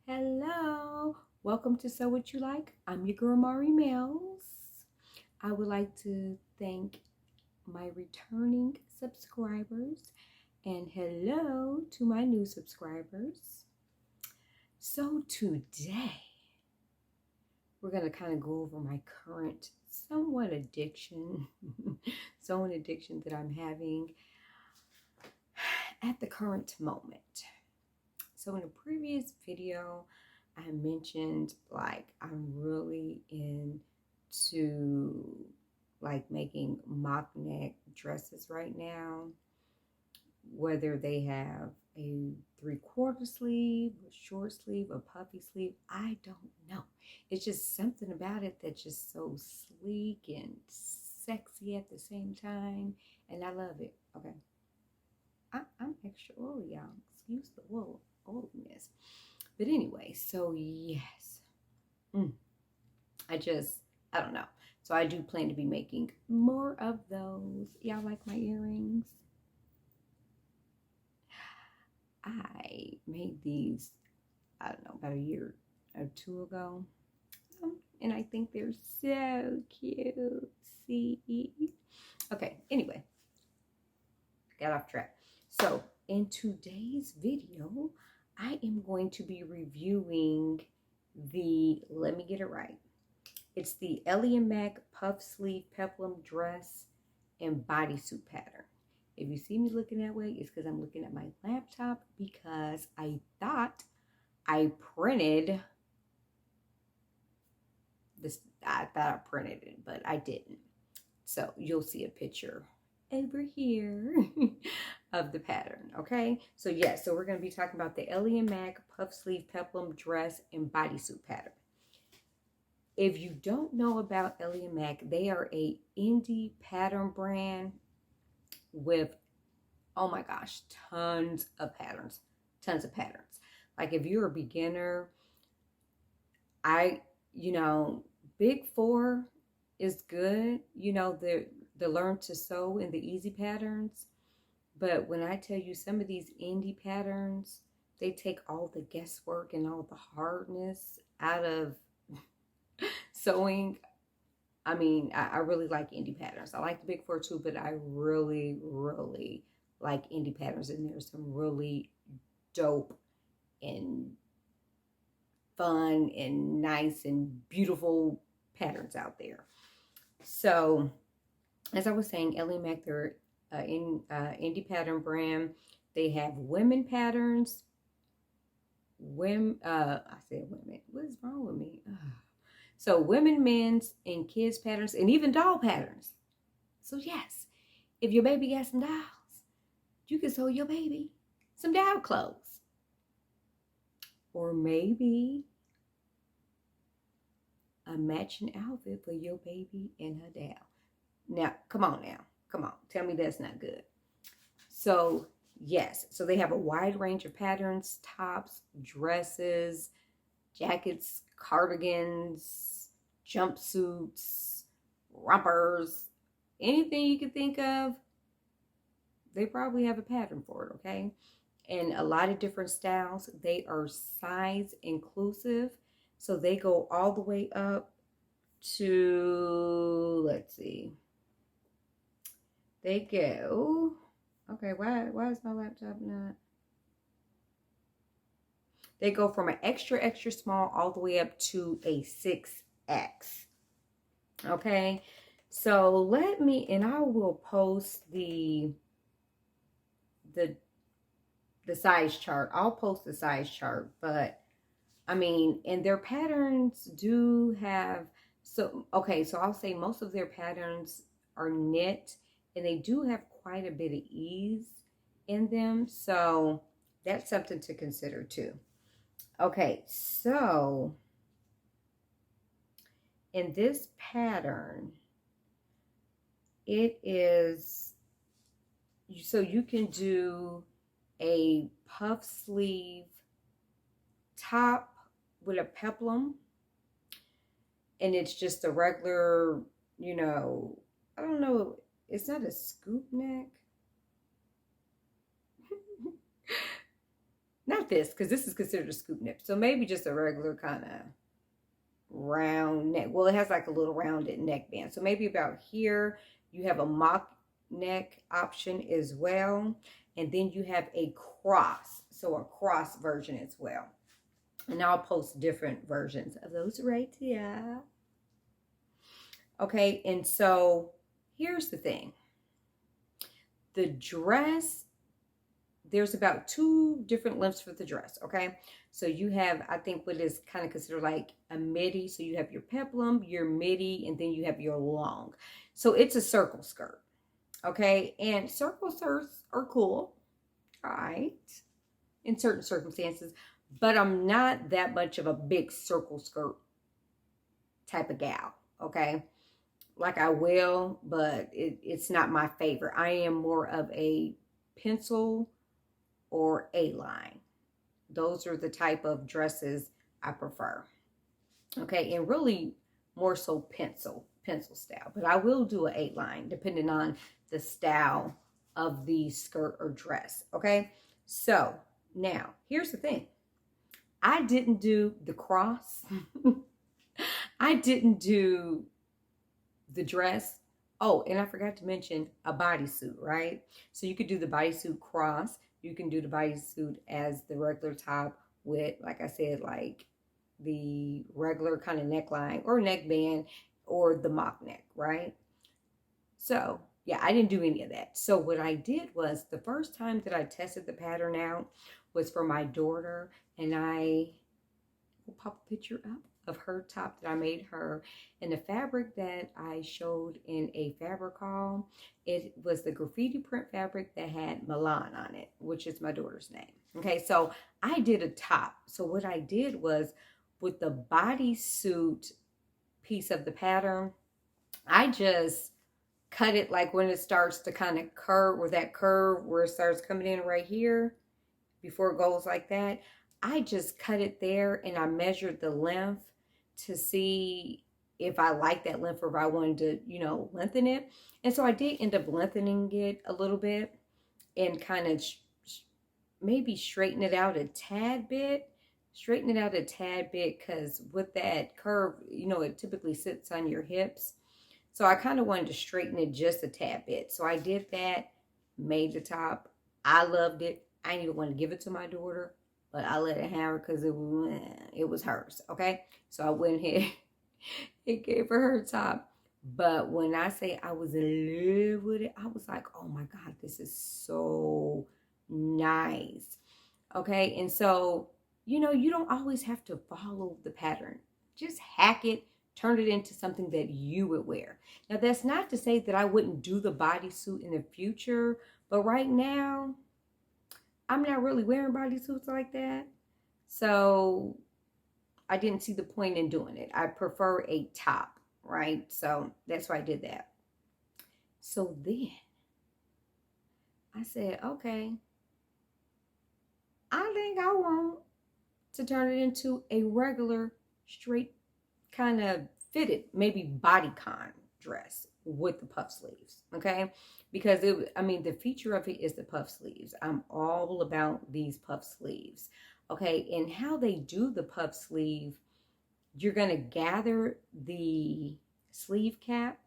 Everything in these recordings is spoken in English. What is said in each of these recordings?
Hello, welcome to Sew What You Like. I'm your girl Mari Mills. I would like to thank my returning subscribers and hello to my new subscribers. So today we're going to kind of go over my current somewhat addiction, sewing addiction that I'm having at the current moment. So in a previous video, I mentioned like I'm really into like making mock neck dresses right now, whether they have a 3/4 sleeve, a short sleeve, a puffy sleeve, I don't know. It's just something about it that's just so sleek and sexy at the same time, and I love it. Okay, I'm extra oily, y'all. Excuse the oiliness. But anyway, so yes, mm, I don't know. So I do plan to be making more of those. Y'all like my earrings? I made these, I don't know, about a year or two ago. And I think they're so cute. See? Okay, anyway, got off track. So in today's video, I am going to be reviewing let me get it right. It's the Ellie and Mac puff sleeve peplum dress and bodysuit pattern. If you see me looking that way, it's because I'm looking at my laptop because I thought I printed this. I thought I printed it, but I didn't. So you'll see a picture over here of the pattern, okay? So yes, so we're going to be talking about the Ellie and Mac puff sleeve peplum dress and bodysuit pattern. If you don't know about Ellie and Mac, they are a indie pattern brand with, oh my gosh, tons of patterns. Like if you're a beginner, Big Four is good. The learn to sew in the easy patterns. But when I tell you some of these indie patterns, they take all the guesswork and all the hardness out of sewing. I mean, I really like indie patterns. I like the Big Four too, but I really, really like indie patterns. And there's some really dope and fun and nice and beautiful patterns out there. So, as I was saying, Ellie Mac, they're indie pattern brand. They have women patterns. I said women. What is wrong with me? So women, men's, and kids patterns, and even doll patterns. So yes, if your baby got some dolls, you can sew your baby some doll clothes. Or maybe a matching outfit for your baby and her doll. Now, come on. Tell me that's not good. So yes, so they have a wide range of patterns, tops, dresses, jackets, cardigans, jumpsuits, rompers, anything you can think of, they probably have a pattern for it, okay? And a lot of different styles. They are size inclusive, so they go all the way up to, let's see, they go, okay, why is my laptop not? They go from an extra, extra small all the way up to a 6X. Okay, so and I will post the size chart. I'll post the size chart, but I mean, and their patterns do have, so I'll say most of their patterns are knit and they do have quite a bit of ease in them. So that's something to consider too. Okay, so in this pattern, it is, so you can do a puff sleeve top with a peplum, and it's just a regular, I don't know, it's not a scoop neck. Not this, because this is considered a scoop nip. So maybe just a regular kind of round neck. Well, it has like a little rounded neckband. So maybe about here, you have a mock neck option as well. And then you have a cross. So a cross version as well. And I'll post different versions of those right here. Okay, and so here's the thing. The dress, there's about 2 different lengths for the dress, okay? So you have, I think, what is kind of considered like a midi. So you have your peplum, your midi, and then you have your long. So it's a circle skirt, okay? And circle skirts are cool, all right, in certain circumstances. But I'm not that much of a big circle skirt type of gal, okay? Like I will, but it's not my favorite. I am more of a pencil or A-line. Those are the type of dresses I prefer. Okay, and really more so pencil style. But I will do an 8-line depending on the style of the skirt or dress. Okay, so now here's the thing. I didn't do the cross. I didn't do the dress. Oh, and I forgot to mention a bodysuit, right? So you could do the bodysuit cross. You can do the bodysuit as the regular top with, like I said, like the regular kind of neckline or neckband or the mock neck, right? So yeah, I didn't do any of that. So what I did was the first time that I tested the pattern out was for my daughter, and I will pop a picture up of her top that I made her. And the fabric that I showed in a fabric haul, it was the graffiti print fabric that had Milan on it, which is my daughter's name. Okay, so I did a top. So what I did was with the bodysuit piece of the pattern, I just cut it like when it starts to kind of curve, where that curve where it starts coming in right here before it goes like that. I just cut it there and I measured the length to see if I like that length or if I wanted to, you know, lengthen it. And so I did end up lengthening it a little bit and kind of maybe straighten it out a tad bit. Straighten it out a tad bit because with that curve, you know, it typically sits on your hips. So I kind of wanted to straighten it just a tad bit. So I did that, made the top. I loved it. I didn't even want to give it to my daughter, but I let it have her because it was hers, okay? So I went ahead and gave her top. But when I say I was in love with it, I was like, oh my God, this is so nice, okay? And so, you know, you don't always have to follow the pattern. Just hack it, turn it into something that you would wear. Now, that's not to say that I wouldn't do the bodysuit in the future, but right now, I'm not really wearing bodysuits like that. So I didn't see the point in doing it. I prefer a top, right? So that's why I did that. So then I said, okay, I think I want to turn it into a regular straight kind of fitted, maybe bodycon dress with the puff sleeves, okay? Because the feature of it is the puff sleeves. I'm all about these puff sleeves, okay? And how they do the puff sleeve, you're gonna gather the sleeve cap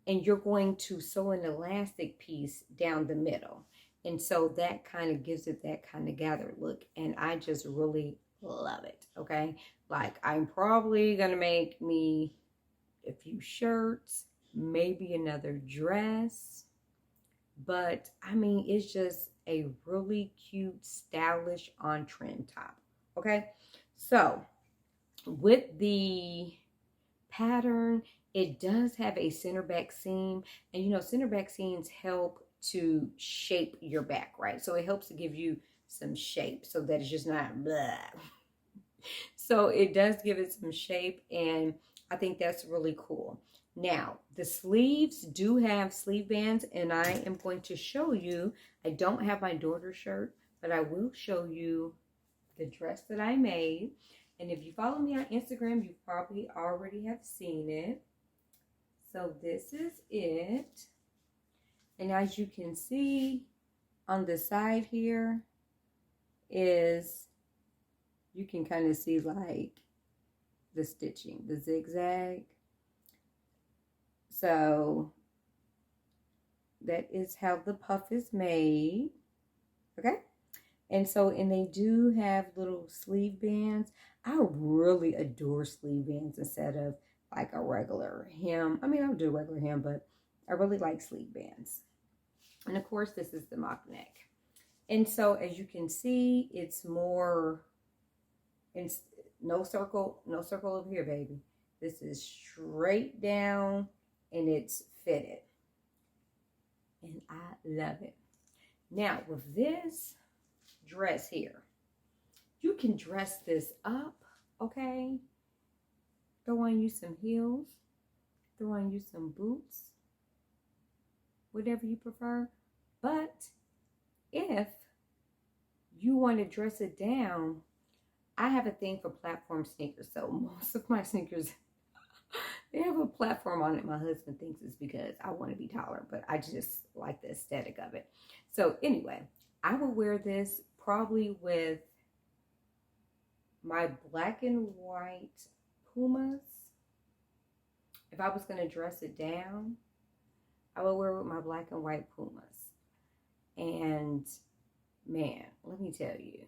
and you're going to sew an elastic piece down the middle. And so that kind of gives it that kind of gathered look. And I just really love it, okay? Like, I'm probably gonna make me a few shirts, maybe another dress, but I mean, it's just a really cute, stylish, on-trend top, okay? So with the pattern, it does have a center back seam, and you know, center back seams help to shape your back, right? So it helps to give you some shape so that it's just not blah. So it does give it some shape, and I think that's really cool. Now, the sleeves do have sleeve bands, and I am going to show you. I don't have my daughter's shirt, but I will show you the dress that I made. And if you follow me on Instagram, you probably already have seen it. So this is it. And as you can see, on the side here is, you can kind of see like the stitching, the zigzag. So that is how the puff is made. Okay. And so, and they do have little sleeve bands. I really adore sleeve bands instead of like a regular hem. I mean, I'll do a regular hem, but I really like sleeve bands. And of course, this is the mock neck. And so, as you can see, it's more, it's no circle over here, baby. This is straight down and it's fitted. And I love it. Now, with this dress here, you can dress this up, okay? Throw on you some heels, throw on you some boots, whatever you prefer. But if you want to dress it down, I have a thing for platform sneakers. So most of my sneakers, they have a platform on it. My husband thinks it's because I want to be taller, but I just like the aesthetic of it. So anyway, I will wear this probably with my black and white Pumas. If I was going to dress it down, I would wear it with my black and white Pumas. And man, let me tell you,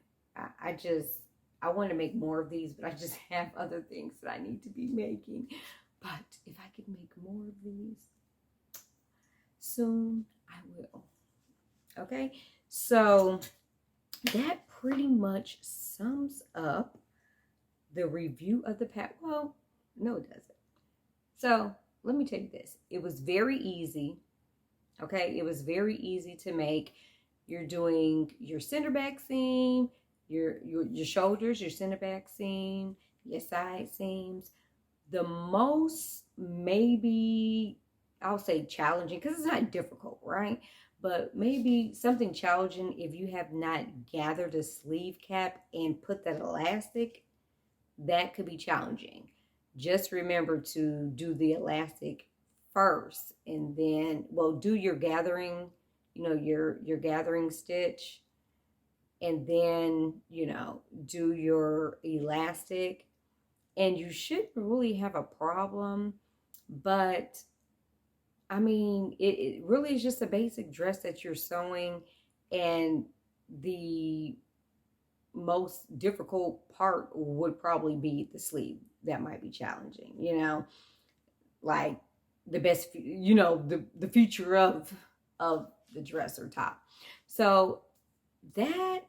I want to make more of these, but I just have other things that I need to be making. But if I could make more of these, soon I will. Okay, so that pretty much sums up the review of the pattern. Well, no, it doesn't. So let me tell you this. It was very easy. Okay, it was very easy to make. You're doing your center back seam, your shoulders, your center back seam, your side seams. The most, maybe I'll say challenging, because it's not difficult, right? But maybe something challenging if you have not gathered a sleeve cap and put that elastic, that could be challenging. Just remember to do the elastic first, and then, well, do your gathering, your gathering stitch, and then, do your elastic, and you shouldn't really have a problem. But I mean, it really is just a basic dress that you're sewing, and the most difficult part would probably be the sleeve. That might be challenging, like the best, the feature of the dress or top. So that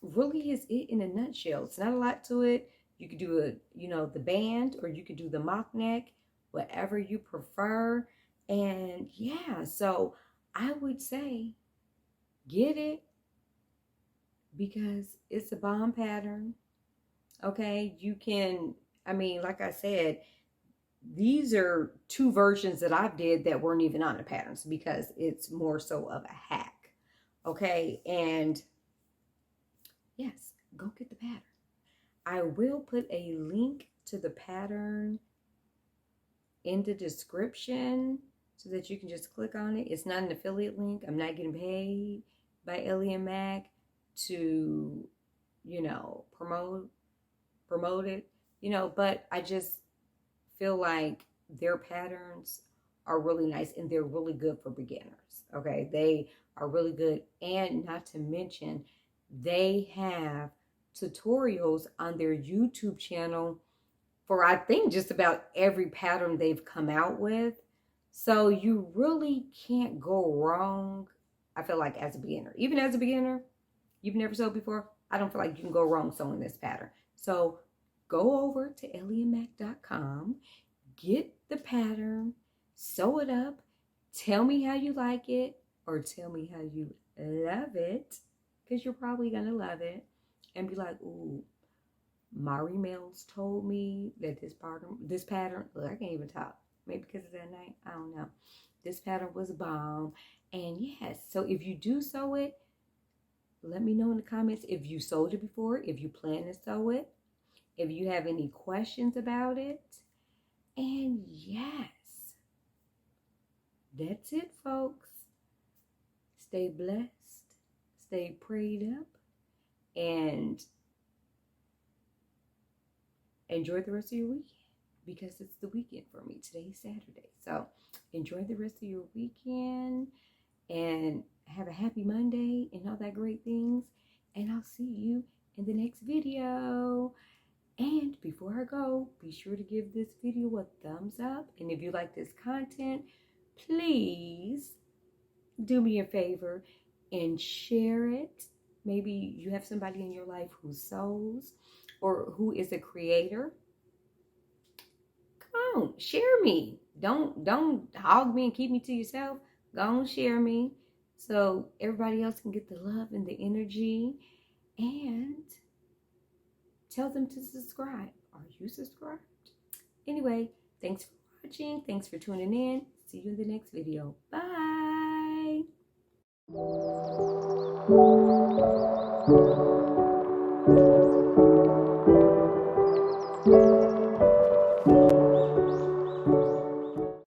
really is it in a nutshell. It's not a lot to it. You could do the band, or you could do the mock neck, whatever you prefer. And yeah, so I would say get it, because it's a bomb pattern. Okay, you can, I mean, like I said, these are two versions that I've did that weren't even on the patterns, because it's more so of a hack. Okay, and yes, go get the pattern. I will put a link to the pattern in the description so that you can just click on it. It's not an affiliate link. I'm not getting paid by Ellie and Mac to, promote it, but I just feel like their patterns are really nice, and they're really good for beginners. Okay, they are really good. And not to mention, they have tutorials on their YouTube channel for, I think, just about every pattern they've come out with. So you really can't go wrong, I feel like, as a beginner. Even as a beginner, you've never sewed before, I don't feel like you can go wrong sewing this pattern. So go over to ellieandmac.com, get the pattern, sew it up, tell me how you like it, or tell me how you love it, because you're probably going to love it, and be like, ooh, Mari Mills told me that this pattern, look, I can't even talk. Maybe because of that night, I don't know. This pattern was bomb. And yes, so if you do sew it, let me know in the comments if you sewed it before, if you plan to sew it, if you have any questions about it. And yes, that's it, folks. Stay blessed stay prayed up, and enjoy the rest of your weekend, because it's the weekend for me. Today's Saturday. So enjoy the rest of your weekend and have a happy Monday and all that great things. And I'll see you in the next video. And before I go, be sure to give this video a thumbs up. And if you like this content, please do me a favor and share it. Maybe you have somebody in your life who sews or who is a creator. Come on, share me. Don't hog me and keep me to yourself. Go on, share me so everybody else can get the love and the energy. And tell them to subscribe. Are you subscribed? Anyway, thanks for watching. Thanks for tuning in. See you in the next video. Bye.